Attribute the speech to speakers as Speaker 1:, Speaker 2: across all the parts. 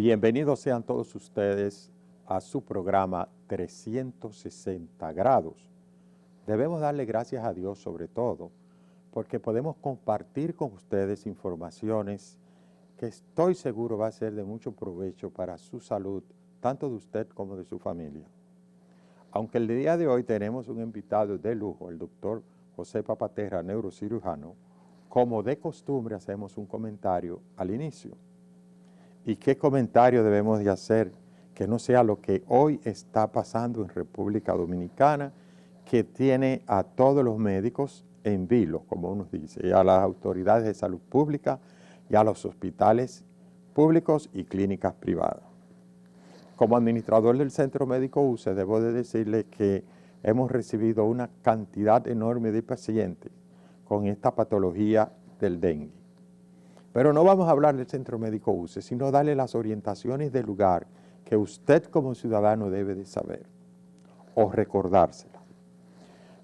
Speaker 1: Bienvenidos sean todos ustedes a su programa 360 grados. Debemos darle gracias a Dios sobre todo porque podemos compartir con ustedes informaciones que estoy seguro va a ser de mucho provecho para su salud, tanto de usted como de su familia. Aunque el día de hoy tenemos un invitado de lujo, el doctor José Papaterra, neurocirujano, como de costumbre hacemos un comentario al inicio. ¿Y qué comentario debemos de hacer que no sea lo que hoy está pasando en República Dominicana, que tiene a todos los médicos en vilo, como uno dice, y a las autoridades de salud pública y a los hospitales públicos y clínicas privadas? Como administrador del Centro Médico UCE, debo de decirle que hemos recibido una cantidad enorme de pacientes con esta patología del dengue. Pero no vamos a hablar del Centro Médico UCE, sino darle las orientaciones del lugar que usted como ciudadano debe de saber o recordársela.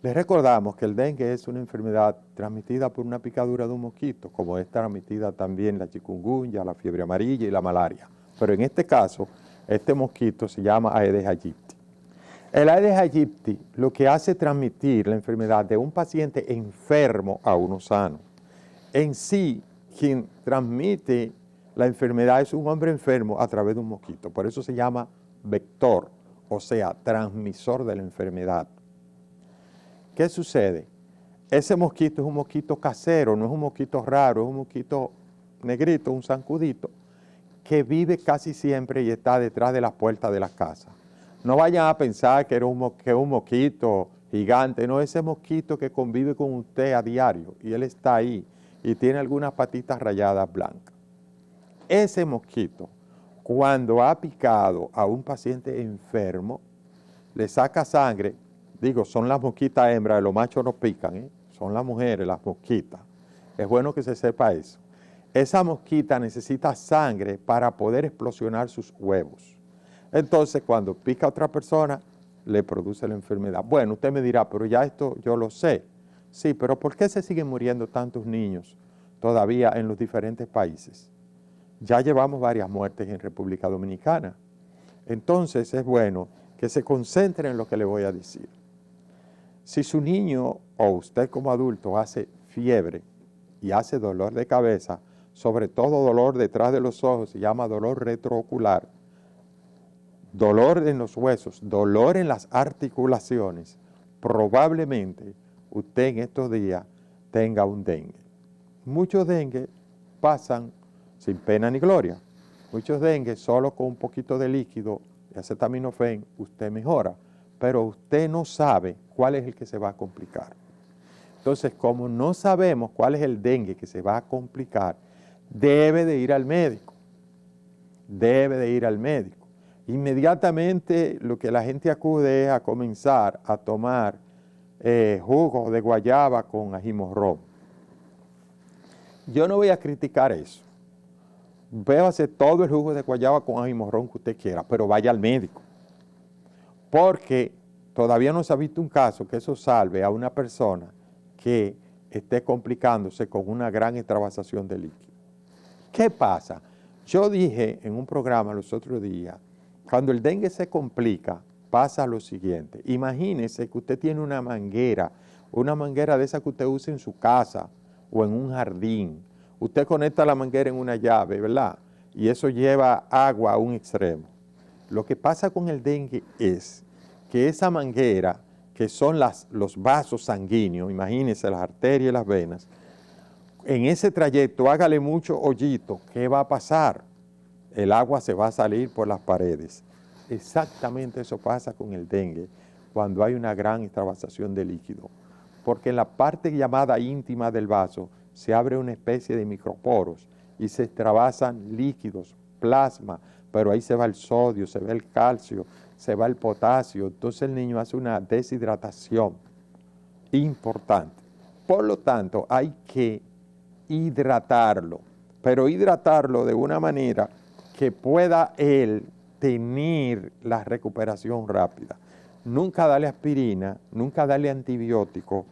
Speaker 1: Les recordamos que el dengue es una enfermedad transmitida por una picadura de un mosquito, como es transmitida también la chikungunya, la fiebre amarilla y la malaria. Pero en este caso, este mosquito se llama Aedes aegypti. El Aedes aegypti lo que hace es transmitir la enfermedad de un paciente enfermo a uno sano. En sí, quien transmite la enfermedad es un hombre enfermo a través de un mosquito. Por eso se llama vector, o sea, transmisor de la enfermedad. ¿Qué sucede? Ese mosquito es un mosquito casero, no es un mosquito raro, es un mosquito negrito, un zancudito, que vive casi siempre y está detrás de las puertas de las casas. No vayan a pensar que es un mosquito gigante, no, ese mosquito que convive con usted a diario y él está ahí y tiene algunas patitas rayadas blancas. Ese mosquito, cuando ha picado a un paciente enfermo, le saca sangre, digo, son las mosquitas hembras, los machos no pican, son las mujeres, las mosquitas. Es bueno que se sepa eso. Esa mosquita necesita sangre para poder explosionar sus huevos. Entonces, cuando pica a otra persona, le produce la enfermedad. Bueno, usted me dirá, pero ya esto yo lo sé. Sí, pero ¿por qué se siguen muriendo tantos niños todavía en los diferentes países? Ya llevamos varias muertes en República Dominicana. Entonces, es bueno que se concentre en lo que le voy a decir. Si su niño o usted como adulto hace fiebre y hace dolor de cabeza, sobre todo dolor detrás de los ojos, se llama dolor retroocular, dolor en los huesos, dolor en las articulaciones, probablemente usted en estos días tenga un dengue. Muchos dengue pasan sin pena ni gloria. Muchos dengue solo con un poquito de líquido de acetaminofén usted mejora, pero usted no sabe cuál es el que se va a complicar. Entonces, como no sabemos cuál es el dengue que se va a complicar, debe de ir al médico. Debe de ir al médico. Inmediatamente lo que la gente acude es a comenzar a tomar jugo de guayaba con ajimorrón. Yo no voy a criticar eso. Bébase todo el jugo de guayaba con ajimorrón que usted quiera, pero vaya al médico. Porque todavía no se ha visto un caso que eso salve a una persona que esté complicándose con una gran extravasación de líquido. ¿Qué pasa? Yo dije en un programa los otros días, cuando el dengue se complica, pasa lo siguiente. Imagínese que usted tiene una manguera de esa que usted usa en su casa o en un jardín. Usted conecta la manguera en una llave, ¿verdad? Y eso lleva agua a un extremo. Lo que pasa con el dengue es que esa manguera, que son los vasos sanguíneos, imagínense las arterias y las venas, en ese trayecto hágale mucho hoyito, ¿qué va a pasar? El agua se va a salir por las paredes. Exactamente eso pasa con el dengue cuando hay una gran extravasación de líquido, porque en la parte llamada íntima del vaso se abre una especie de microporos y se extravasan líquidos, plasma, pero ahí se va el sodio, se va el calcio, se va el potasio, entonces el niño hace una deshidratación importante. Por lo tanto, hay que hidratarlo, pero hidratarlo de una manera que pueda él tener la recuperación rápida. Nunca darle aspirina, nunca darle antibiótico,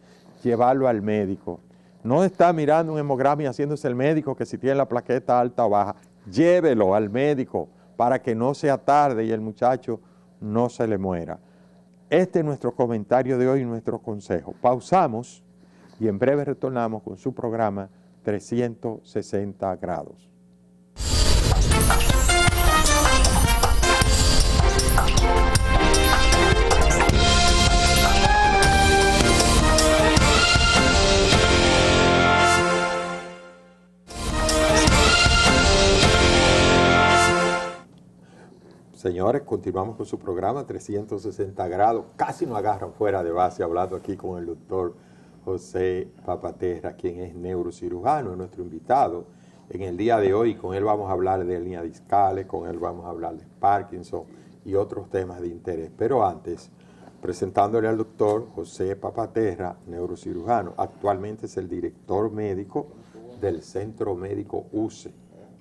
Speaker 1: llevarlo al médico. No está mirando un hemograma y haciéndose el médico que si tiene la plaqueta alta o baja, llévelo al médico para que no sea tarde y el muchacho no se le muera. Este es nuestro comentario de hoy, nuestro consejo. Pausamos y en breve retornamos con su programa 360 grados. Señores, continuamos con su programa 360 grados. Casi nos agarran fuera de base hablando aquí con el doctor José Papaterra, quien es neurocirujano, nuestro invitado en el día de hoy. Con él vamos a hablar de hernias discales, con él vamos a hablar de Parkinson y otros temas de interés. Pero antes, presentándole al doctor José Papaterra, neurocirujano. Actualmente es el director médico del Centro Médico UCE,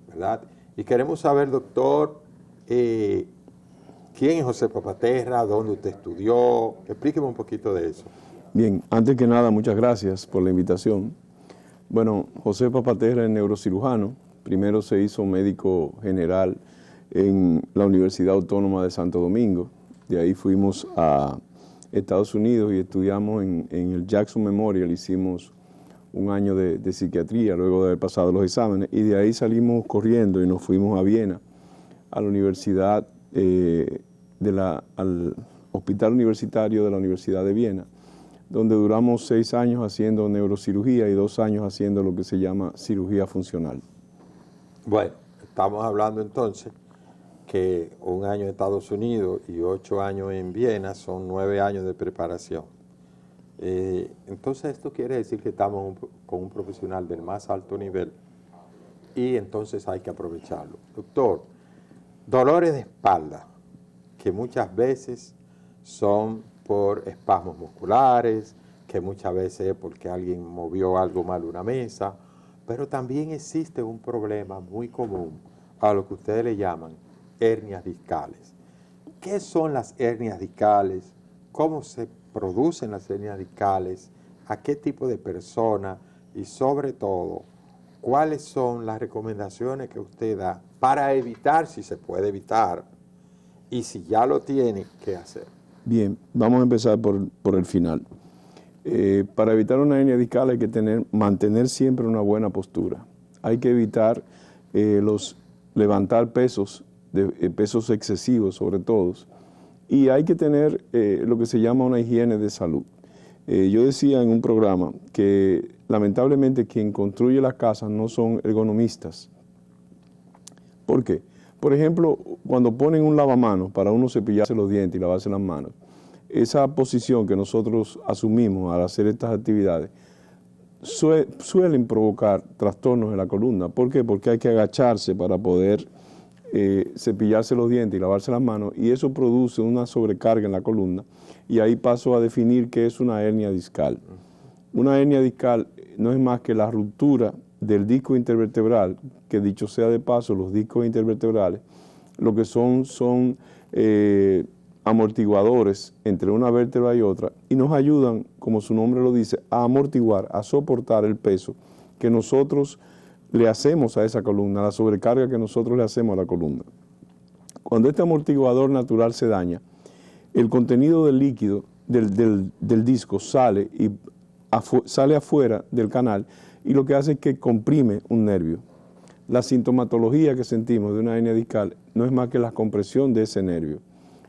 Speaker 1: ¿verdad? Y queremos saber, doctor, ¿quién es José Papaterra? ¿Dónde usted estudió? Explíqueme un poquito de eso.
Speaker 2: Bien, antes que nada, muchas gracias por la invitación. Bueno, José Papaterra es neurocirujano. Primero se hizo médico general en la Universidad Autónoma de Santo Domingo. De ahí fuimos a Estados Unidos y estudiamos en el Jackson Memorial. Hicimos un año de psiquiatría luego de haber pasado los exámenes. Y de ahí salimos corriendo y nos fuimos a Viena, a la universidad, al Hospital Universitario de la Universidad de Viena, donde duramos 6 años haciendo neurocirugía y 2 años haciendo lo que se llama cirugía funcional.
Speaker 1: Bueno, estamos hablando entonces que 1 año en Estados Unidos y 8 años en Viena son 9 años de preparación. Entonces esto quiere decir que estamos con un profesional del más alto nivel y entonces hay que aprovecharlo. Doctor, dolores de espalda, que muchas veces son por espasmos musculares, que muchas veces es porque alguien movió algo mal una mesa, pero también existe un problema muy común a lo que ustedes le llaman hernias discales. ¿Qué son las hernias discales? ¿Cómo se producen las hernias discales? ¿A qué tipo de persona? Y sobre todo, ¿cuáles son las recomendaciones que usted da para evitar, si se puede evitar, y si ya lo tiene, qué hacer?
Speaker 2: Bien, vamos a empezar por el final. Para evitar una hernia discal hay que mantener siempre una buena postura. Hay que evitar levantar pesos, pesos excesivos sobre todo, y hay que tener lo que se llama una higiene de salud. Yo decía en un programa que lamentablemente quien construye las casas no son ergonomistas. ¿Por qué? Por ejemplo, cuando ponen un lavamanos para uno cepillarse los dientes y lavarse las manos, esa posición que nosotros asumimos al hacer estas actividades suelen provocar trastornos en la columna. ¿Por qué? Porque hay que agacharse para poder cepillarse los dientes y lavarse las manos, y eso produce una sobrecarga en la columna, y ahí paso a definir qué es una hernia discal. Una hernia discal no es más que la ruptura del disco intervertebral, que dicho sea de paso, los discos intervertebrales, lo que son amortiguadores entre una vértebra y otra, y nos ayudan, como su nombre lo dice, a amortiguar, a soportar el peso que nosotros le hacemos a esa columna, la sobrecarga que nosotros le hacemos a la columna. Cuando este amortiguador natural se daña, el contenido del líquido del disco sale afuera del canal, y lo que hace es que comprime un nervio. La sintomatología que sentimos de una hernia discal no es más que la compresión de ese nervio.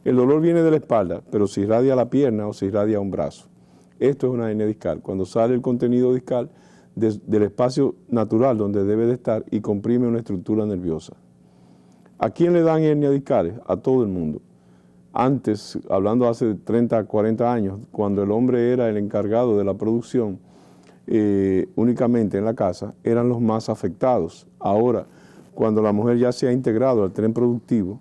Speaker 2: El dolor viene de la espalda, pero se irradia a la pierna o se irradia a un brazo. Esto es una hernia discal, cuando sale el contenido discal del espacio natural donde debe de estar y comprime una estructura nerviosa. ¿A quién le dan hernias discales? A todo el mundo. Antes, hablando hace 30, 40 años, cuando el hombre era el encargado de la producción únicamente en la casa, eran los más afectados. Ahora, cuando la mujer ya se ha integrado al tren productivo,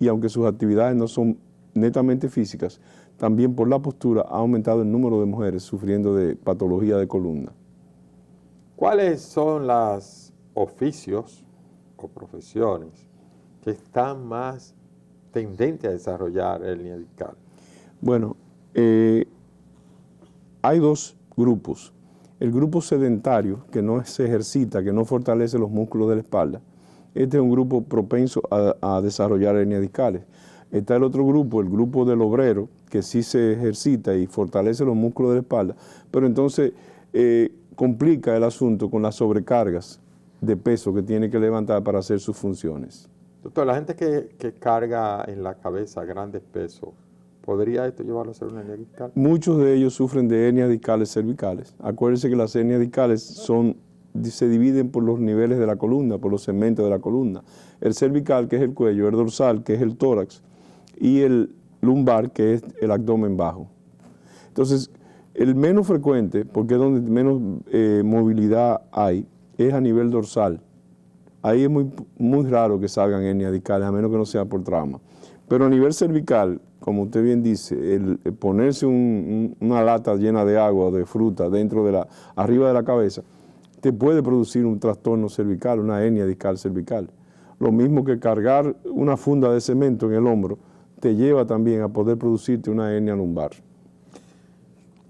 Speaker 2: y aunque sus actividades no son netamente físicas, también por la postura ha aumentado el número de mujeres sufriendo de patología de columna.
Speaker 1: ¿Cuáles son los oficios o profesiones que están más tendentes a desarrollar hernia discal?
Speaker 2: Bueno, hay 2 grupos. El grupo sedentario, que no se ejercita, que no fortalece los músculos de la espalda, Este es un grupo propenso a desarrollar hernias discales. Está el otro grupo, el grupo del obrero, que sí se ejercita y fortalece los músculos de la espalda, pero entonces complica el asunto con las sobrecargas de peso que tiene que levantar para hacer sus funciones.
Speaker 1: Doctor, la gente que carga en la cabeza grandes pesos, ¿podría esto llevarlo a ser una hernia discal?
Speaker 2: Muchos de ellos sufren de hernias discales cervicales. Acuérdense que las hernias discales se dividen por los niveles de la columna, por los segmentos de la columna. El cervical, que es el cuello, el dorsal, que es el tórax, y el lumbar, que es el abdomen bajo. Entonces, el menos frecuente, porque es donde menos movilidad hay, es a nivel dorsal. Ahí es muy raro que salgan hernias discales, a menos que no sea por trauma. Pero a nivel cervical, como usted bien dice, el ponerse una lata llena de agua o de fruta arriba de la cabeza, te puede producir un trastorno cervical, una hernia discal cervical. Lo mismo que cargar una funda de cemento en el hombro, te lleva también a poder producirte una hernia lumbar.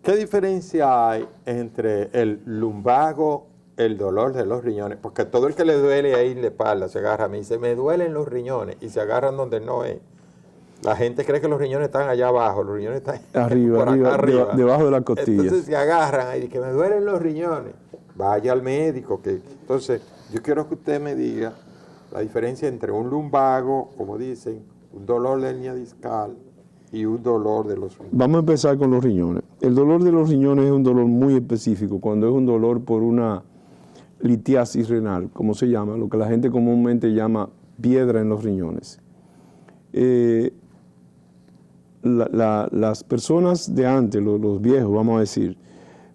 Speaker 1: ¿Qué diferencia hay entre el lumbago, el dolor de los riñones? Porque todo el que le duele ahí la espalda se agarra a mí y dice, me duelen los riñones, y se agarran donde no es. La gente cree que los riñones están allá abajo, los riñones están
Speaker 2: arriba, debajo de las costillas.
Speaker 1: Entonces se agarran ahí y que me duelen los riñones. Vaya al médico. Entonces, yo quiero que usted me diga la diferencia entre un lumbago, como dicen, un dolor de hernia discal y un dolor de los riñones.
Speaker 2: Vamos a empezar con los riñones. El dolor de los riñones es un dolor muy específico, cuando es un dolor por una litiasis renal, como se llama, lo que la gente comúnmente llama piedra en los riñones. Las personas de antes, los viejos, vamos a decir,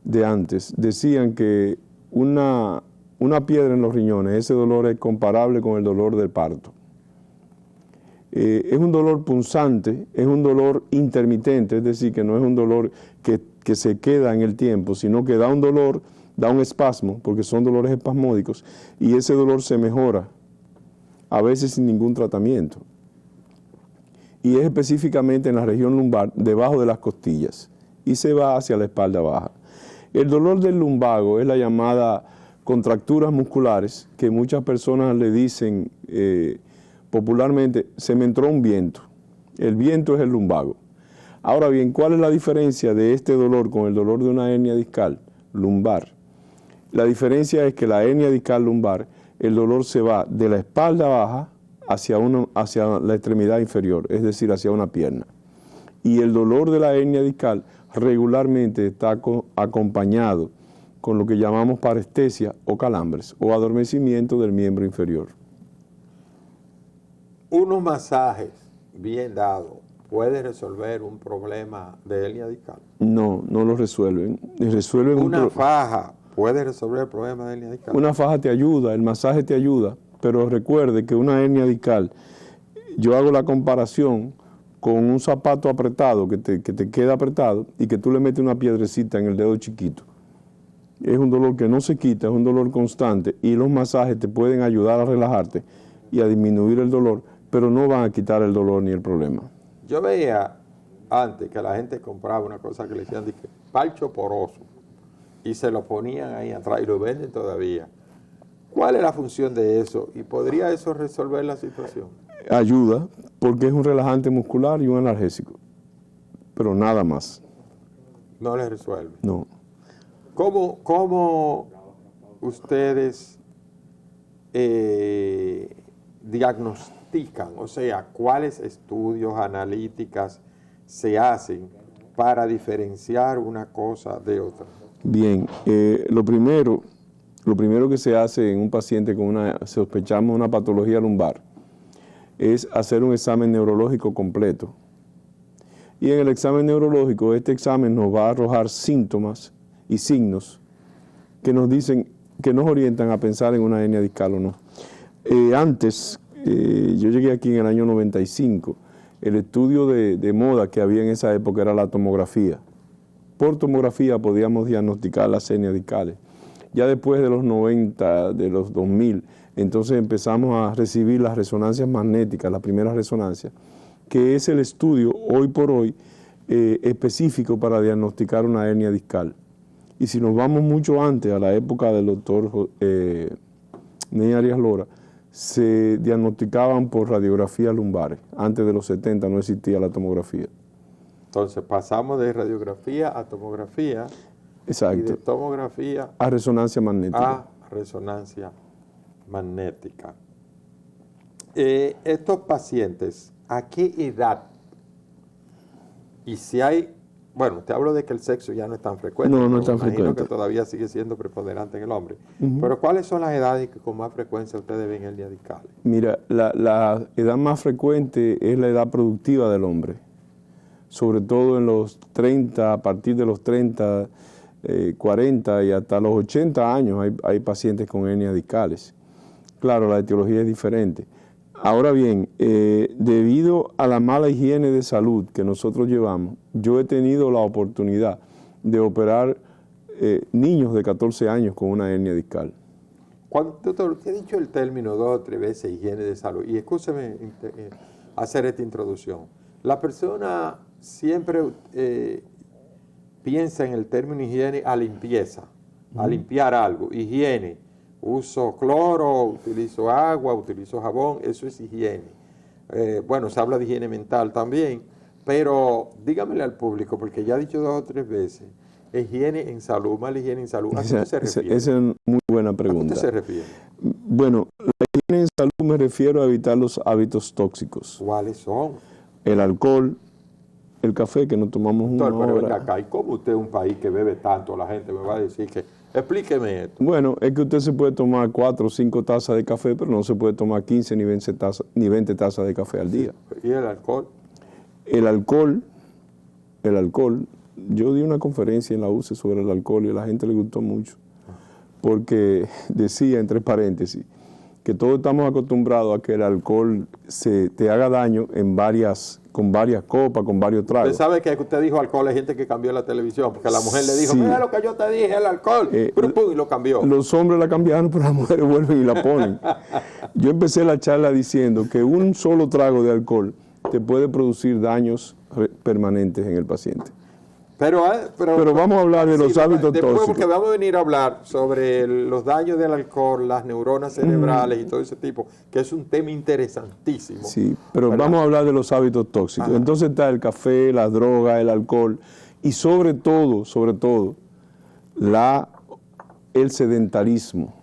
Speaker 2: de antes, decían que una piedra en los riñones, ese dolor es comparable con el dolor del parto. Es un dolor punzante, es un dolor intermitente, es decir, que no es un dolor que se queda en el tiempo, sino que da un dolor, da un espasmo, porque son dolores espasmódicos, y ese dolor se mejora, a veces sin ningún tratamiento. Y es específicamente en la región lumbar, debajo de las costillas, y se va hacia la espalda baja. El dolor del lumbago es la llamada contracturas musculares, que muchas personas le dicen popularmente, se me entró un viento. El viento es el lumbago. Ahora bien, ¿cuál es la diferencia de este dolor con el dolor de una hernia discal lumbar? La diferencia es que la hernia discal lumbar, el dolor se va de la espalda baja hacia la extremidad inferior, es decir, hacia una pierna. Y el dolor de la hernia discal regularmente está acompañado con lo que llamamos parestesia o calambres o adormecimiento del miembro inferior.
Speaker 1: ¿Unos masajes bien dados puede resolver un problema de hernia discal?
Speaker 2: No, no lo resuelven.
Speaker 1: ¿Una faja puede resolver el problema de hernia discal?
Speaker 2: Una faja te ayuda, el masaje te ayuda, pero recuerde que una hernia discal, yo hago la comparación con un zapato apretado, que te queda apretado, y que tú le metes una piedrecita en el dedo chiquito. Es un dolor que no se quita, es un dolor constante, y los masajes te pueden ayudar a relajarte y a disminuir el dolor, pero no van a quitar el dolor ni el problema.
Speaker 1: Yo veía antes que la gente compraba una cosa que le decían parcho poroso, y se lo ponían ahí atrás, y lo venden todavía. ¿Cuál es la función de eso? ¿Y podría eso resolver la situación?
Speaker 2: Ayuda, porque es un relajante muscular y un analgésico, pero nada más.
Speaker 1: No le resuelve.
Speaker 2: No.
Speaker 1: ¿Cómo ustedes diagnostican? O sea, ¿cuáles estudios, analíticas se hacen para diferenciar una cosa de otra?
Speaker 2: Bien, lo primero que se hace en un paciente con sospechamos una patología lumbar, es hacer un examen neurológico completo. Y en el examen neurológico, este examen nos va a arrojar síntomas y signos que nos dicen, que nos orientan a pensar en una hernia discal o no. Antes, yo llegué aquí en el año 95, el estudio de moda que había en esa época era la tomografía. Por tomografía podíamos diagnosticar las hernias discales. Ya después de los 90, de los 2000, entonces empezamos a recibir las resonancias magnéticas, la primera resonancia, que es el estudio hoy por hoy específico para diagnosticar una hernia discal. Y si nos vamos mucho antes, a la época del doctor Ney Arias Lora, se diagnosticaban por radiografía lumbares. Antes de los 70 no existía la tomografía.
Speaker 1: Entonces pasamos de radiografía a tomografía.
Speaker 2: Exacto.
Speaker 1: Y de tomografía
Speaker 2: a resonancia magnética.
Speaker 1: A resonancia magnética. Estos pacientes, ¿a qué edad? Y si hay, bueno, te hablo de que el sexo ya no es tan frecuente.
Speaker 2: No, no es tan
Speaker 1: imagino
Speaker 2: frecuente.
Speaker 1: que todavía sigue siendo preponderante en el hombre. Pero ¿cuáles son las edades que con más frecuencia ustedes ven hernias discales?
Speaker 2: Mira, la edad más frecuente es la edad productiva del hombre. Sobre todo en los 30, a partir de los 30, 40 y hasta los 80 años hay pacientes con hernias discales. Claro, la etiología es diferente. Ahora bien, debido a la mala higiene de salud que nosotros llevamos, yo he tenido la oportunidad de operar niños de 14 años con una hernia discal.
Speaker 1: Doctor, te he dicho el término 2 o 3 veces, higiene de salud, y escúcheme hacer esta introducción. La persona siempre piensa en el término higiene a limpieza, a limpiar algo, higiene. Uso cloro, utilizo agua, utilizo jabón, eso es higiene. Bueno, se habla de higiene mental también, pero dígamele al público, porque ya he dicho 2 o 3 veces, higiene en salud, mala higiene en salud. ¿A qué usted se refiere?
Speaker 2: Esa es una muy buena pregunta.
Speaker 1: ¿A qué usted se refiere?
Speaker 2: Bueno, la higiene en salud me refiero a evitar los hábitos tóxicos.
Speaker 1: ¿Cuáles son?
Speaker 2: El alcohol, el café que nos tomamos una
Speaker 1: Pero venga
Speaker 2: hora.
Speaker 1: acá, ¿y cómo usted es un país que bebe tanto? La gente me va a decir que... Explíqueme esto.
Speaker 2: Bueno, es que usted se puede tomar 4 o 5 tazas de café, pero no se puede tomar 15 ni 20 tazas de café al día.
Speaker 1: ¿Y el alcohol?
Speaker 2: El alcohol, yo di una conferencia en la UCE sobre el alcohol y a la gente le gustó mucho, porque decía, entre paréntesis, que todos estamos acostumbrados a que el alcohol te haga daño con varias copas, con varios tragos.
Speaker 1: Usted sabe que usted dijo alcohol, hay gente que cambió la televisión, porque la mujer le dijo,
Speaker 2: Sí.
Speaker 1: mira lo que yo te dije, el alcohol, pum, y lo cambió.
Speaker 2: Los hombres la cambiaron, pero las mujeres vuelven y la ponen. Yo empecé la charla diciendo que un solo trago de alcohol te puede producir daños permanentes en el paciente. Pero vamos a hablar de los hábitos tóxicos.
Speaker 1: Porque vamos a venir a hablar sobre los daños del alcohol, las neuronas cerebrales y todo ese tipo, que es un tema interesantísimo.
Speaker 2: Sí, pero
Speaker 1: ¿verdad?
Speaker 2: vamos a hablar de los hábitos tóxicos.
Speaker 1: Ajá.
Speaker 2: Entonces está el café, las drogas, el alcohol y sobre todo, el sedentarismo.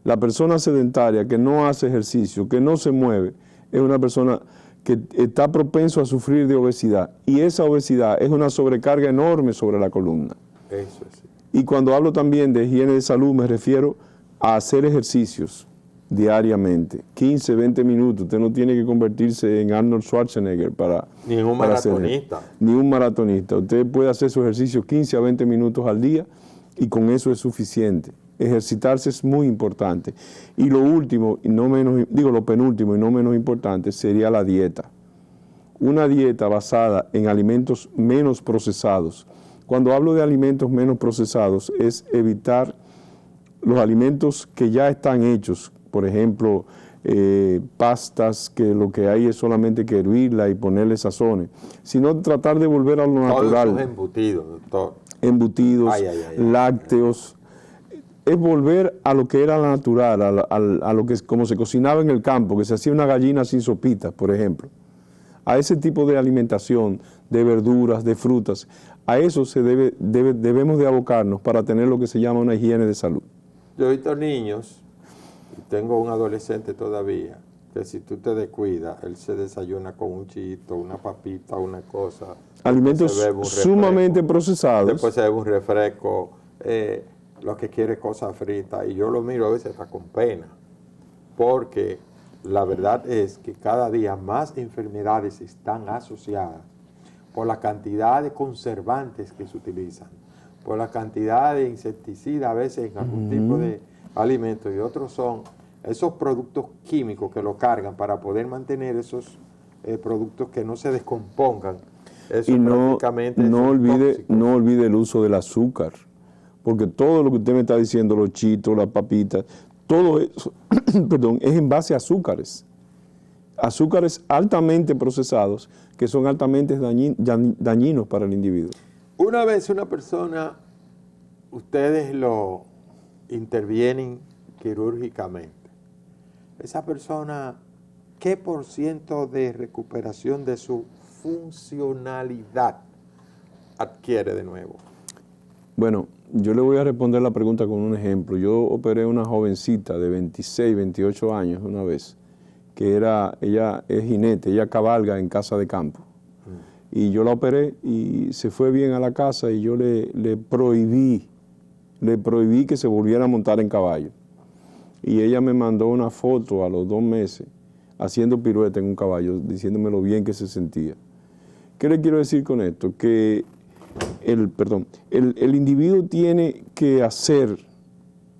Speaker 2: La persona sedentaria que no hace ejercicio, que no se mueve, es una persona que está propenso a sufrir de obesidad. Y esa obesidad es una sobrecarga enorme sobre la columna.
Speaker 1: Eso es.
Speaker 2: Y cuando hablo también de higiene de salud, me refiero a hacer ejercicios diariamente. 15, 20 minutos. Usted no tiene que convertirse en Arnold Schwarzenegger para
Speaker 1: Ni un maratonista.
Speaker 2: Ni un maratonista. Usted puede hacer su ejercicio 15 a 20 minutos al día y con eso es suficiente. Ejercitarse es muy importante. Y lo último, y no menos, lo penúltimo y no menos importante, sería la dieta. Una dieta basada en alimentos menos procesados. Cuando hablo de alimentos menos procesados, es evitar los alimentos que ya están hechos. Por ejemplo, pastas, que lo que hay es solamente que hervirla y ponerle sazones. Sino tratar de volver a lo natural.
Speaker 1: Todos esos embutidos, doctor.
Speaker 2: Embutidos, lácteos. Es volver a lo que era natural, a lo que como se cocinaba en el campo, que se hacía una gallina sin sopitas, por ejemplo. A ese tipo de alimentación, de verduras, de frutas, a eso debemos de abocarnos para tener lo que se llama una higiene de salud.
Speaker 1: Yo he visto niños, y tengo un adolescente todavía, que si tú te descuidas, él se desayuna con un chito, una papita, una cosa.
Speaker 2: Alimentos sumamente procesados.
Speaker 1: Después se bebe un refresco, lo que quiere cosas fritas, y yo lo miro a veces hasta con pena, porque la verdad es que cada día más enfermedades están asociadas por la cantidad de conservantes que se utilizan, por la cantidad de insecticidas a veces en algún tipo de alimentos, y otros son esos productos químicos que lo cargan para poder mantener esos productos que no se descompongan. Eso
Speaker 2: y no olvide el uso del azúcar. Porque todo lo que usted me está diciendo, los chitos, las papitas, todo eso perdón, es en base a azúcares. Azúcares altamente procesados que son altamente dañinos para el individuo.
Speaker 1: Una vez una persona, ustedes lo intervienen quirúrgicamente, esa persona, ¿qué por ciento de recuperación de su funcionalidad adquiere de nuevo?
Speaker 2: Bueno, yo le voy a responder la pregunta con un ejemplo. Yo operé una jovencita de 26, 28 años una vez, que ella es jinete, ella cabalga en casa de campo. Y yo la operé y se fue bien a la casa y yo le prohibí que se volviera a montar en caballo. Y ella me mandó una foto a los 2 meses haciendo pirueta en un caballo, diciéndome lo bien que se sentía. ¿Qué le quiero decir con esto? Que el individuo tiene que hacer,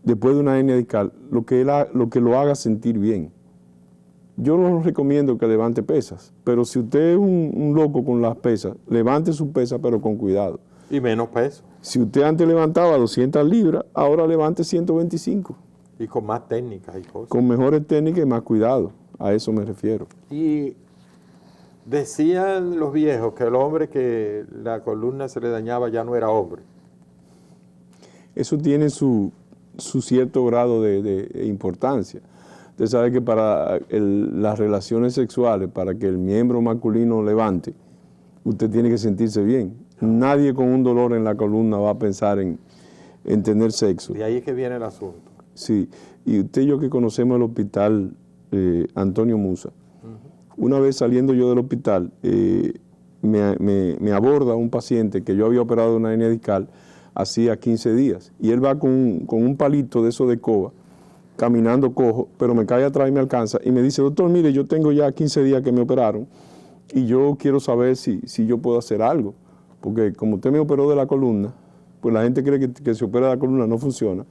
Speaker 2: después de una hernia discal, lo que lo haga sentir bien. Yo no recomiendo que levante pesas, pero si usted es un loco con las pesas, levante sus pesas, pero con cuidado.
Speaker 1: Y menos peso.
Speaker 2: Si usted antes levantaba 200 libras, ahora levante 125.
Speaker 1: Y con más técnicas y cosas.
Speaker 2: Con mejores técnicas y más cuidado, a eso me refiero.
Speaker 1: Y decían los viejos que el hombre que la columna se le dañaba ya no era hombre.
Speaker 2: Eso tiene su cierto grado de importancia. Usted sabe que para las relaciones sexuales, para que el miembro masculino levante, usted tiene que sentirse bien. Nadie con un dolor en la columna va a pensar en tener sexo.
Speaker 1: De ahí es que viene el asunto.
Speaker 2: Sí, y usted y yo que conocemos el hospital Antonio Musa, una vez saliendo yo del hospital, me aborda un paciente que yo había operado de una hernia discal hacía 15 días, y él va con un palito de eso de coba, caminando cojo, pero me cae atrás y me alcanza, y me dice, doctor, mire, yo tengo ya 15 días que me operaron, y yo quiero saber si yo puedo hacer algo, porque como usted me operó de la columna, pues la gente cree que se opera de la columna no funciona,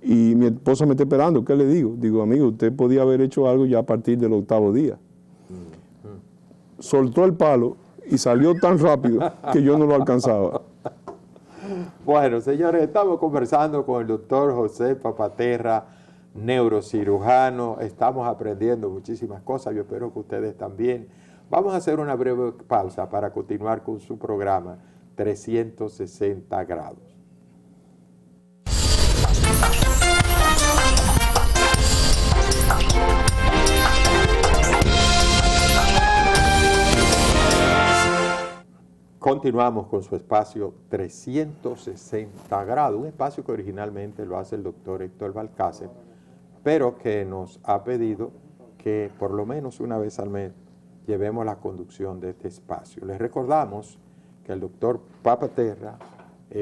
Speaker 2: y mi esposa me está esperando. ¿Qué le digo? Digo, amigo, usted podía haber hecho algo ya a partir del 8º día. Soltó el palo y salió tan rápido que yo no lo alcanzaba.
Speaker 1: Bueno, señores, estamos conversando con el doctor José Papaterra, neurocirujano. Estamos aprendiendo muchísimas cosas. Yo espero que ustedes también. Vamos a hacer una breve pausa para continuar con su programa 360 grados. Continuamos con su espacio 360 grados, un espacio que originalmente lo hace el doctor Héctor Balcácer, pero que nos ha pedido que por lo menos una vez al mes llevemos la conducción de este espacio. Les recordamos que el doctor Papaterra,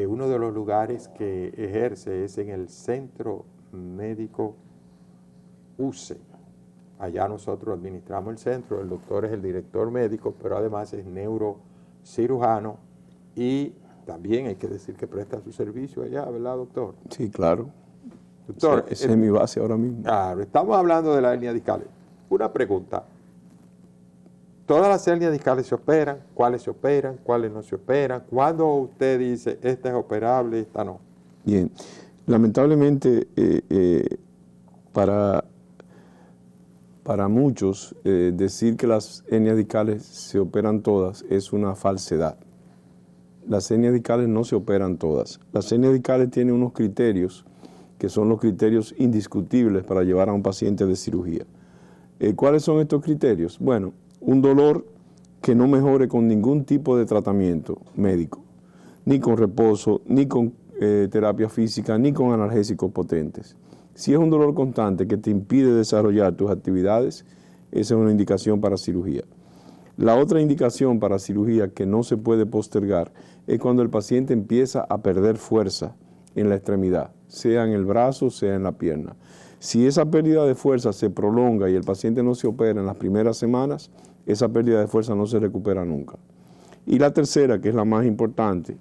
Speaker 1: uno de los lugares que ejerce es en el Centro Médico UCE. Allá nosotros administramos el centro, el doctor es el director médico, pero además es neurocirujano y también hay que decir que presta su servicio allá, ¿verdad, doctor?
Speaker 2: Sí, claro.
Speaker 1: Doctor,
Speaker 2: esa es mi base ahora mismo.
Speaker 1: Claro, estamos hablando de las hernias discales. Una pregunta. ¿Todas las hernias discales se operan? ¿Cuáles se operan? ¿Cuáles no se operan? ¿Cuándo usted dice, esta es operable, esta no?
Speaker 2: Bien. Lamentablemente, para muchos, decir que las hernias discales se operan todas es una falsedad. Las hernias discales no se operan todas. Las hernias discales tienen unos criterios que son los criterios indiscutibles para llevar a un paciente de cirugía. ¿Cuáles son estos criterios? Bueno, un dolor que no mejore con ningún tipo de tratamiento médico, ni con reposo, ni con terapia física, ni con analgésicos potentes. Si es un dolor constante que te impide desarrollar tus actividades, esa es una indicación para cirugía. La otra indicación para cirugía que no se puede postergar es cuando el paciente empieza a perder fuerza en la extremidad, sea en el brazo, sea en la pierna. Si esa pérdida de fuerza se prolonga y el paciente no se opera en las primeras semanas, esa pérdida de fuerza no se recupera nunca. Y la tercera, que es la más importante,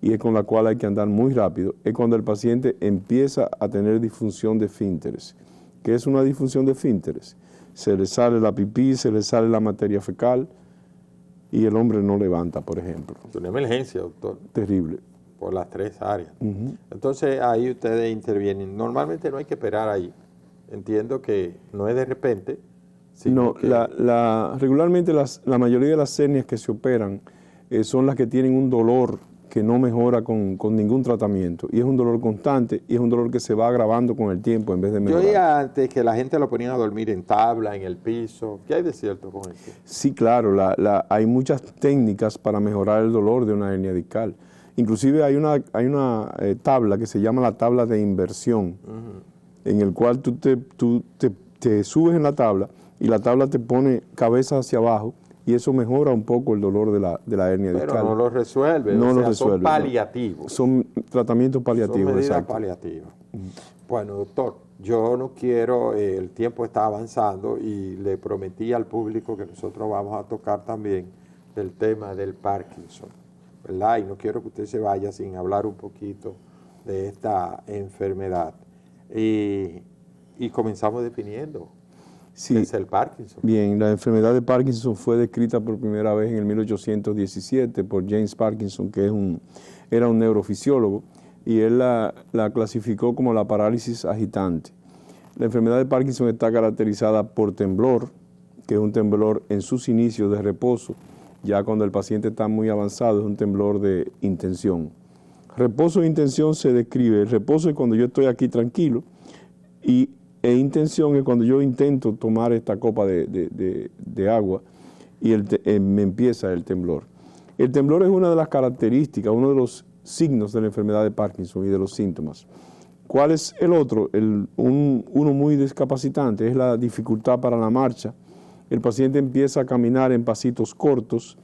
Speaker 2: y es con la cual hay que andar muy rápido, es cuando el paciente empieza a tener disfunción de esfínteres. ¿Qué es una disfunción de esfínteres? Se le sale la pipí, se le sale la materia fecal y el hombre no levanta, por ejemplo.
Speaker 1: Es una emergencia, doctor.
Speaker 2: Terrible.
Speaker 1: Por las 3 áreas. Entonces ahí ustedes intervienen. Normalmente no hay que esperar ahí. Entiendo que no es de repente.
Speaker 2: No,
Speaker 1: que...
Speaker 2: regularmente la mayoría de las hernias que se operan son las que tienen un dolor que no mejora con ningún tratamiento. Y es un dolor constante y es un dolor que se va agravando con el tiempo en vez de mejorar.
Speaker 1: Yo oía antes que la gente lo ponía a dormir en tabla, en el piso. ¿Qué hay de cierto con eso?
Speaker 2: Sí, claro, hay muchas técnicas para mejorar el dolor de una hernia discal. Inclusive hay una tabla que se llama la tabla de inversión, en el cual tú te subes en la tabla y la tabla te pone cabeza hacia abajo y eso mejora un poco el dolor de la hernia discal.
Speaker 1: Pero no lo resuelve,
Speaker 2: no
Speaker 1: o sea,
Speaker 2: lo resuelve,
Speaker 1: son paliativos.
Speaker 2: No. Son tratamientos paliativos,
Speaker 1: son medidas
Speaker 2: exacto.
Speaker 1: paliativas. Bueno, doctor, yo no quiero, el tiempo está avanzando y le prometí al público que nosotros vamos a tocar también el tema del Parkinson, ¿verdad? Y no quiero que usted se vaya sin hablar un poquito de esta enfermedad. Y comenzamos definiendo
Speaker 2: Sí.
Speaker 1: qué es el Parkinson.
Speaker 2: Bien, la enfermedad de Parkinson fue descrita por primera vez en el 1817 por James Parkinson, que era un neurofisiólogo, y él la clasificó como la parálisis agitante. La enfermedad de Parkinson está caracterizada por temblor, que es un temblor en sus inicios de reposo. Ya cuando el paciente está muy avanzado es un temblor de intención. Reposo e intención se describe. El reposo es cuando yo estoy aquí tranquilo e intención es cuando yo intento tomar esta copa de agua y me empieza el temblor. El temblor es una de las características, uno de los signos de la enfermedad de Parkinson y de los síntomas. ¿Cuál es el otro? Uno muy discapacitante es la dificultad para la marcha. El paciente empieza a caminar en pasitos cortos.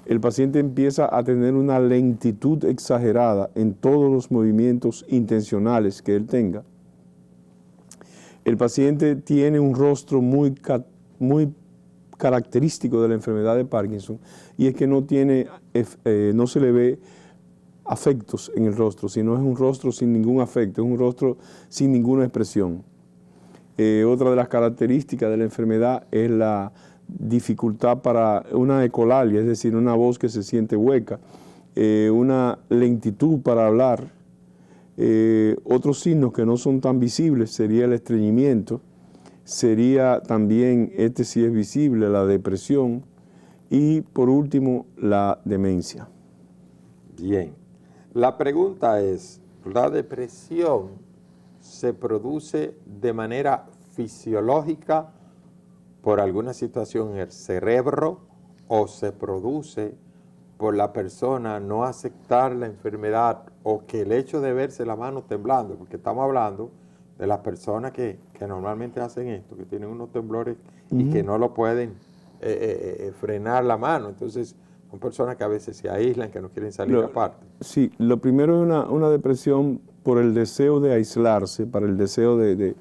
Speaker 2: El paciente empieza a tener una lentitud exagerada en todos los movimientos intencionales que él tenga. El paciente tiene un rostro muy característico de la enfermedad de Parkinson y es que no se le ve afectos en el rostro, sino es un rostro sin ningún afecto, es un rostro sin ninguna expresión. Otra de las características de la enfermedad es la dificultad para una ecolalia, es decir, una voz que se siente hueca, una lentitud para hablar. Otros signos que no son tan visibles sería el estreñimiento, sería también, sí es visible, la depresión y por último la demencia.
Speaker 1: Bien, la pregunta es, ¿la depresión se produce de manera fisiológica por alguna situación en el cerebro o se produce por la persona no aceptar la enfermedad o que el hecho de verse la mano temblando, porque estamos hablando de las personas que normalmente hacen esto, que tienen unos temblores y que no lo pueden frenar la mano, entonces son personas que a veces se aíslan, que no quieren salir aparte.
Speaker 2: Sí, lo primero es una depresión por el deseo de aislarse, para el deseo de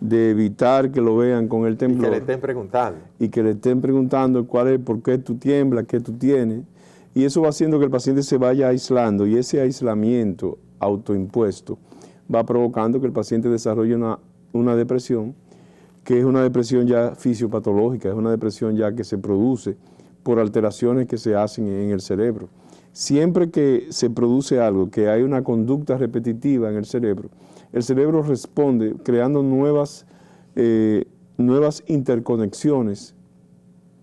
Speaker 2: evitar que lo vean con el temblor.
Speaker 1: Y que le estén preguntando.
Speaker 2: Y que le estén preguntando por qué tú tiemblas, qué tú tienes. Y eso va haciendo que el paciente se vaya aislando y ese aislamiento autoimpuesto va provocando que el paciente desarrolle una depresión, que es una depresión ya fisiopatológica, es una depresión ya que se produce por alteraciones que se hacen en el cerebro. Siempre que se produce algo, que hay una conducta repetitiva en el cerebro responde creando nuevas interconexiones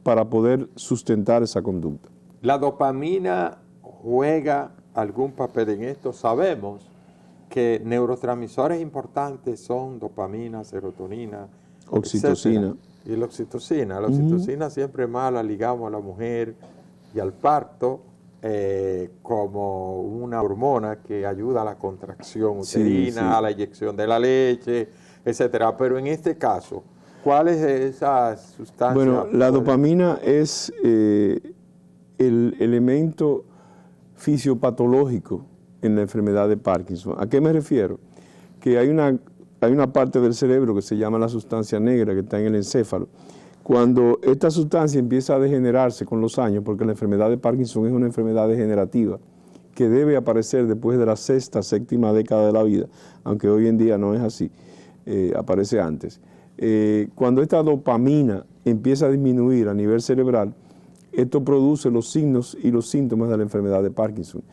Speaker 2: para poder sustentar esa conducta.
Speaker 1: ¿La dopamina juega algún papel en esto? Sabemos que neurotransmisores importantes son dopamina, serotonina,
Speaker 2: oxitocina.
Speaker 1: Etcétera. Y la oxitocina. La oxitocina siempre más la ligamos a la mujer y al parto como una hormona que ayuda a la contracción uterina, a la eyección de la leche, etcétera. Pero en este caso, ¿cuál es esa sustancia?
Speaker 2: Bueno, la dopamina es el elemento fisiopatológico en la enfermedad de Parkinson. ¿A qué me refiero? Que hay una parte del cerebro que se llama la sustancia negra que está en el encéfalo. Cuando esta sustancia empieza a degenerarse con los años, porque la enfermedad de Parkinson es una enfermedad degenerativa que debe aparecer después de la sexta, séptima década de la vida, aunque hoy en día no es así, aparece antes. Cuando esta dopamina empieza a disminuir a nivel cerebral, esto produce los signos y los síntomas de la enfermedad de Parkinson.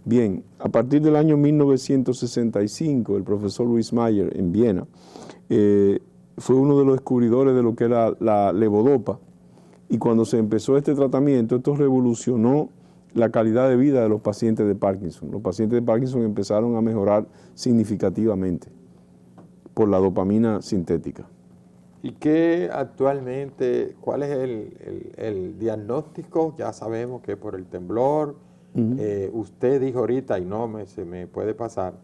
Speaker 2: Bien, a partir del año 1965, el profesor Louis Mayer en Viena fue uno de los descubridores de lo que era la levodopa. Y cuando se empezó este tratamiento, esto revolucionó la calidad de vida de los pacientes de Parkinson. Los pacientes de Parkinson empezaron a mejorar significativamente por la dopamina sintética.
Speaker 1: ¿Y qué actualmente, cuál es el diagnóstico? Ya sabemos que por el temblor, usted dijo ahorita, y se me puede pasar,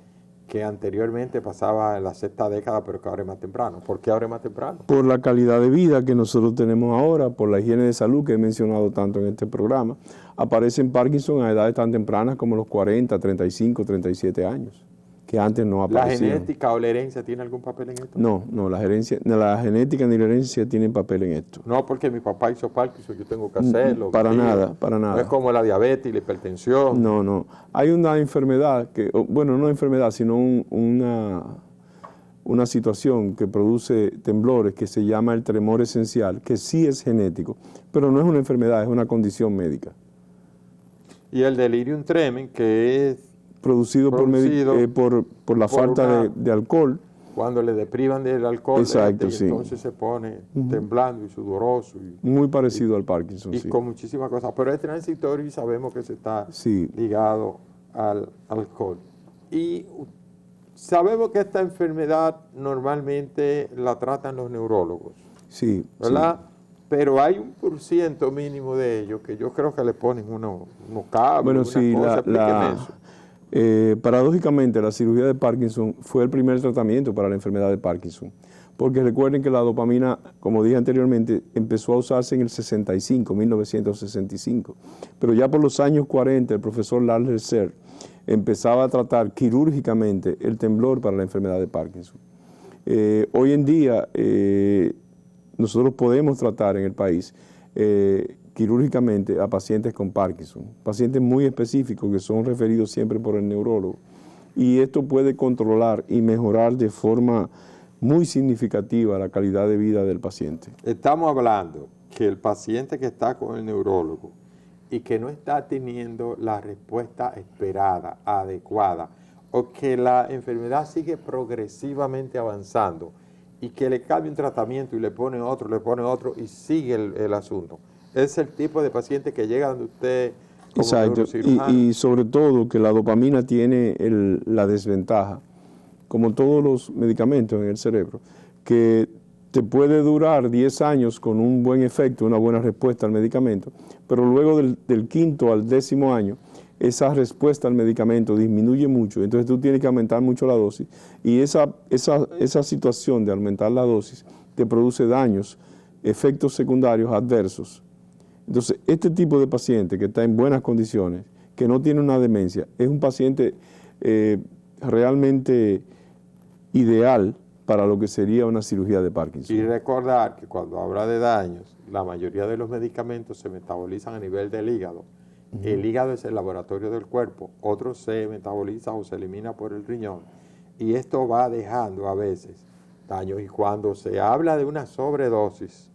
Speaker 1: que anteriormente pasaba en la sexta década, pero que ahora es más temprano. ¿Por qué ahora es más temprano?
Speaker 2: Por la calidad de vida que nosotros tenemos ahora, por la higiene de salud que he mencionado tanto en este programa, aparecen Parkinson a edades tan tempranas como los 40, 35, 37 años, que antes no aparecían.
Speaker 1: ¿La genética o la herencia tiene algún papel en esto?
Speaker 2: No, la genética ni la herencia tienen papel en esto.
Speaker 1: No, porque mi papá hizo Parkinson, yo tengo que hacerlo.
Speaker 2: Para nada.
Speaker 1: No es como la diabetes y la hipertensión.
Speaker 2: No. Hay una enfermedad, no enfermedad, sino una situación que produce temblores que se llama el tremor esencial, que sí es genético, pero no es una enfermedad, es una condición médica.
Speaker 1: Y el delirium tremens, que es
Speaker 2: producido por la falta de alcohol.
Speaker 1: Cuando le deprivan del alcohol,
Speaker 2: exacto,
Speaker 1: sí. Entonces se pone temblando y sudoroso.
Speaker 2: Muy parecido al Parkinson,
Speaker 1: y con muchísimas cosas. Pero es transitorio y sabemos que se está
Speaker 2: sí.
Speaker 1: ligado al alcohol. Y sabemos que esta enfermedad normalmente la tratan los neurólogos.
Speaker 2: Sí.
Speaker 1: ¿Verdad? Sí. Pero hay un % mínimo de ellos que yo creo que le ponen unos cables,
Speaker 2: bueno, sí,
Speaker 1: eso.
Speaker 2: Paradójicamente, la cirugía de Parkinson fue el primer tratamiento para la enfermedad de Parkinson, porque recuerden que la dopamina, como dije anteriormente, empezó a usarse en el 1965, pero ya por los años 40 el profesor Lars Lesser empezaba a tratar quirúrgicamente el temblor para la enfermedad de Parkinson. Hoy en día nosotros podemos tratar en el país quirúrgicamente a pacientes con Parkinson, pacientes muy específicos que son referidos siempre por el neurólogo. Y esto puede controlar y mejorar de forma muy significativa la calidad de vida del paciente.
Speaker 1: Estamos hablando que el paciente que está con el neurólogo y que no está teniendo la respuesta esperada, adecuada, o que la enfermedad sigue progresivamente avanzando y que le cambia un tratamiento y le pone otro y sigue el asunto. Es el tipo de paciente que llega donde usted como neurocirujano.
Speaker 2: Y sobre todo que la dopamina tiene la desventaja, como todos los medicamentos en el cerebro, que te puede durar 10 años con un buen efecto, una buena respuesta al medicamento, pero luego del 5º al 10º año, esa respuesta al medicamento disminuye mucho, entonces tú tienes que aumentar mucho la dosis, y esa situación de aumentar la dosis te produce daños, efectos secundarios adversos. Entonces, este tipo de paciente que está en buenas condiciones, que no tiene una demencia, es un paciente realmente ideal para lo que sería una cirugía de Parkinson.
Speaker 1: Y recordar que cuando habla de daños, la mayoría de los medicamentos se metabolizan a nivel del hígado. El hígado es el laboratorio del cuerpo, otros se metaboliza o se elimina por el riñón. Y esto va dejando a veces daños. Y cuando se habla de una sobredosis,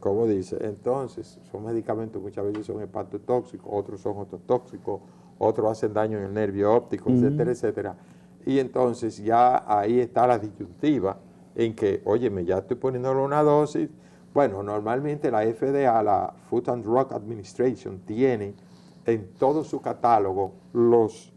Speaker 1: como dice, entonces son medicamentos muchas veces son hepatotóxicos, otros son ototóxicos, otros hacen daño en el nervio óptico, etcétera, etcétera. Y entonces ya ahí está la disyuntiva en que, óyeme, ya estoy poniéndole una dosis. Bueno, normalmente la FDA, la Food and Drug Administration, tiene en todo su catálogo los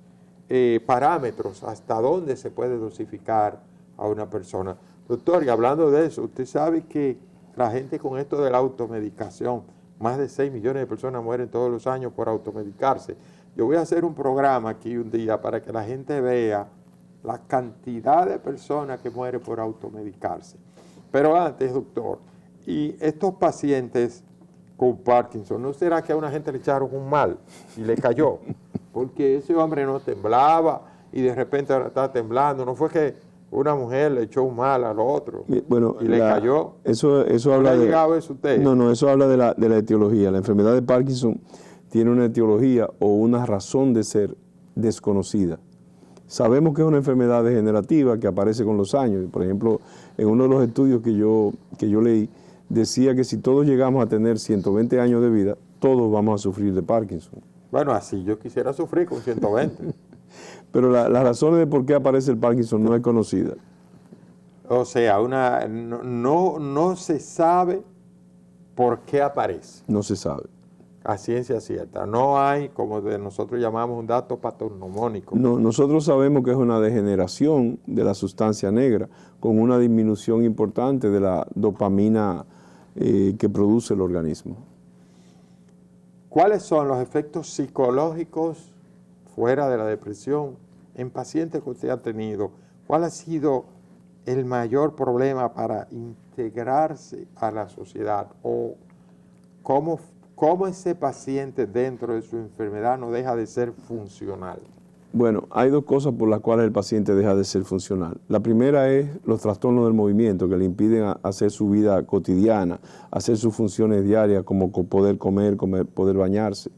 Speaker 1: parámetros hasta dónde se puede dosificar a una persona. Doctor, y hablando de eso, usted sabe que la gente con esto de la automedicación, más de 6 millones de personas mueren todos los años por automedicarse. Yo voy a hacer un programa aquí un día para que la gente vea la cantidad de personas que mueren por automedicarse. Pero antes, doctor, y estos pacientes con Parkinson, ¿no será que a una gente le echaron un mal y le cayó? Porque ese hombre no temblaba y de repente ahora está temblando. No fue que una mujer le echó un mal al otro y le cayó.
Speaker 2: Eso habla
Speaker 1: ¿No ha llegado eso usted?
Speaker 2: No, eso habla de la etiología. La enfermedad de Parkinson tiene una etiología o una razón de ser desconocida. Sabemos que es una enfermedad degenerativa que aparece con los años. Por ejemplo, en uno de los estudios que yo leí, decía que si todos llegamos a tener 120 años de vida, todos vamos a sufrir de Parkinson.
Speaker 1: Bueno, así yo quisiera sufrir con 120.
Speaker 2: Pero las razones de por qué aparece el Parkinson no es conocida.
Speaker 1: O sea, no se sabe por qué aparece.
Speaker 2: No se sabe.
Speaker 1: a ciencia cierta. No hay, como nosotros llamamos, un dato patognomónico.
Speaker 2: No, nosotros sabemos que es una degeneración de la sustancia negra con una disminución importante de la dopamina que produce el organismo.
Speaker 1: ¿Cuáles son los efectos psicológicos fuera de la depresión en pacientes que usted ha tenido? ¿Cuál ha sido el mayor problema para integrarse a la sociedad? ¿O cómo ese paciente dentro de su enfermedad no deja de ser funcional?
Speaker 2: Bueno, hay dos cosas por las cuales el paciente deja de ser funcional. La primera es los trastornos del movimiento que le impiden hacer su vida cotidiana, hacer sus funciones diarias como poder comer, poder bañarse,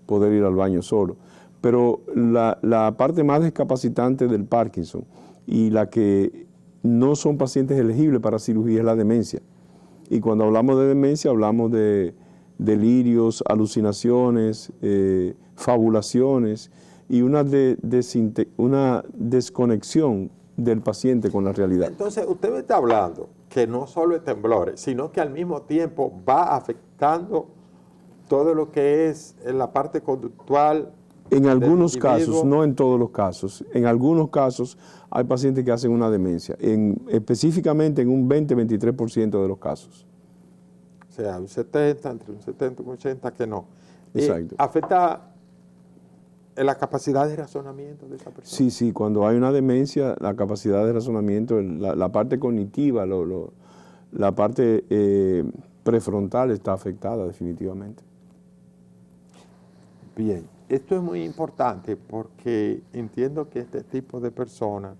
Speaker 2: poder ir al baño solo. Pero la parte más discapacitante del Parkinson y la que no son pacientes elegibles para cirugía es la demencia. Y cuando hablamos de demencia hablamos de delirios, alucinaciones, fabulaciones, y una desconexión del paciente con la realidad.
Speaker 1: Entonces, usted me está hablando que no solo es temblores, sino que al mismo tiempo va afectando todo lo que es la parte conductual.
Speaker 2: En algunos casos, no en todos los casos, en algunos casos hay pacientes que hacen una demencia, específicamente en un 20-23% de los casos.
Speaker 1: O sea, un 70, entre un 70 y un 80 que no.
Speaker 2: Exacto.
Speaker 1: ¿Afecta la capacidad de razonamiento de esa persona?
Speaker 2: Sí, cuando hay una demencia, la capacidad de razonamiento, la parte cognitiva, la parte prefrontal está afectada definitivamente.
Speaker 1: Bien, esto es muy importante porque entiendo que este tipo de persona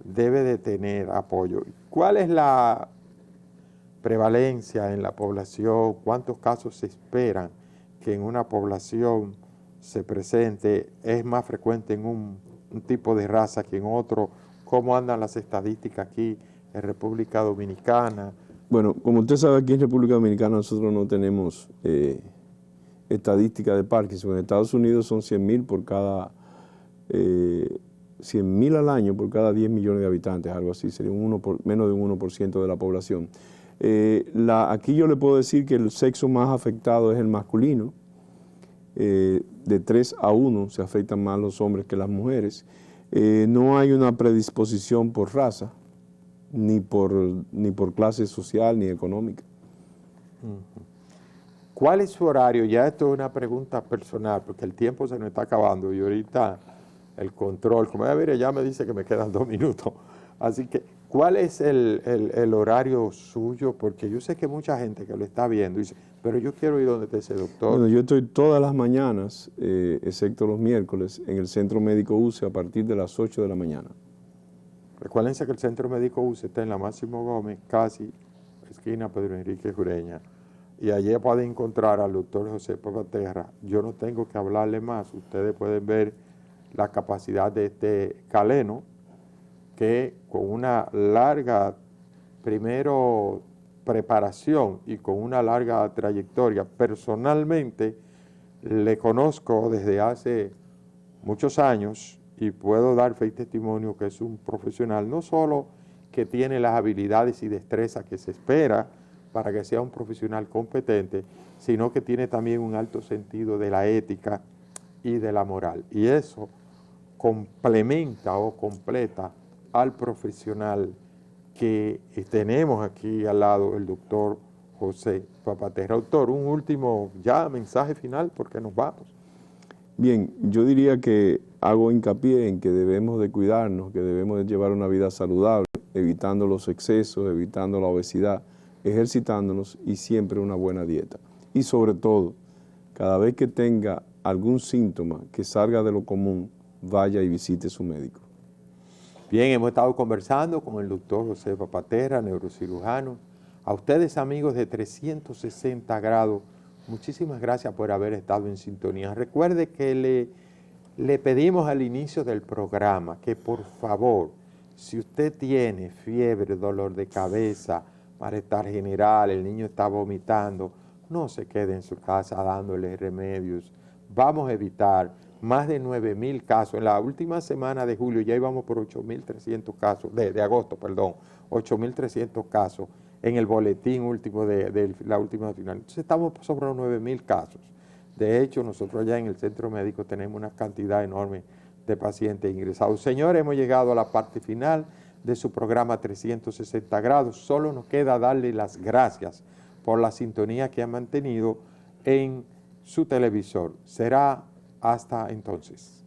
Speaker 1: debe de tener apoyo. ¿Cuál es la prevalencia en la población? ¿Cuántos casos se esperan que en una población se presente? ¿Es más frecuente en un tipo de raza que en otro? ¿Cómo andan las estadísticas aquí en República Dominicana?
Speaker 2: Bueno, como usted sabe, aquí en República Dominicana nosotros no tenemos estadística de Parkinson. En Estados Unidos son 100.000 por cada 100.000 al año por cada 10 millones de habitantes, algo así, sería menos de un 1% de la población. Aquí yo le puedo decir que el sexo más afectado es el masculino. De 3 a 1 se afectan más los hombres que las mujeres. No hay una predisposición por raza, ni por clase social ni económica.
Speaker 1: ¿Cuál es su horario? Ya esto es una pregunta personal, porque el tiempo se nos está acabando y ahorita el control, como ya me dice que me quedan 2 minutos. Así que, ¿cuál es el horario suyo? Porque yo sé que mucha gente que lo está viendo dice, pero yo quiero ir donde esté ese doctor.
Speaker 2: Bueno, yo estoy todas las mañanas, excepto los miércoles, en el Centro Médico UCE a partir de las 8 de la mañana.
Speaker 1: Recuérdense que el Centro Médico UCE está en la Máximo Gómez, casi esquina Pedro Enrique Jureña. Y allí pueden encontrar al doctor José Papaterra. Yo no tengo que hablarle más. Ustedes pueden ver la capacidad de este caleno, que con una larga, primero, preparación y con una larga trayectoria, personalmente le conozco desde hace muchos años y puedo dar fe y testimonio que es un profesional, no solo que tiene las habilidades y destrezas que se espera para que sea un profesional competente, sino que tiene también un alto sentido de la ética y de la moral. Y eso complementa o completa al profesional que tenemos aquí al lado, el doctor José Papaterra. Doctor, un último mensaje final porque nos vamos.
Speaker 2: Bien, yo diría que hago hincapié en que debemos de cuidarnos, que debemos de llevar una vida saludable, evitando los excesos, evitando la obesidad, ejercitándonos y siempre una buena dieta. Y sobre todo, cada vez que tenga algún síntoma que salga de lo común, vaya y visite a su médico.
Speaker 1: Bien, hemos estado conversando con el doctor José Papaterra, neurocirujano. A ustedes, amigos de 360 grados, muchísimas gracias por haber estado en sintonía. Recuerde que le pedimos al inicio del programa que por favor, si usted tiene fiebre, dolor de cabeza, malestar general, el niño está vomitando, no se quede en su casa dándole remedios. Vamos a evitar más de 9.000 casos. En la última semana de julio ya íbamos por 8.300 casos, de agosto, perdón, 8.300 casos en el boletín último de la última final. Entonces estamos sobre los 9.000 casos De hecho, nosotros allá en el centro médico tenemos una cantidad enorme de pacientes ingresados. Señores, hemos llegado a la parte final de su programa 360 grados. Solo nos queda darle las gracias por la sintonía que han mantenido en su televisor. Será hasta entonces.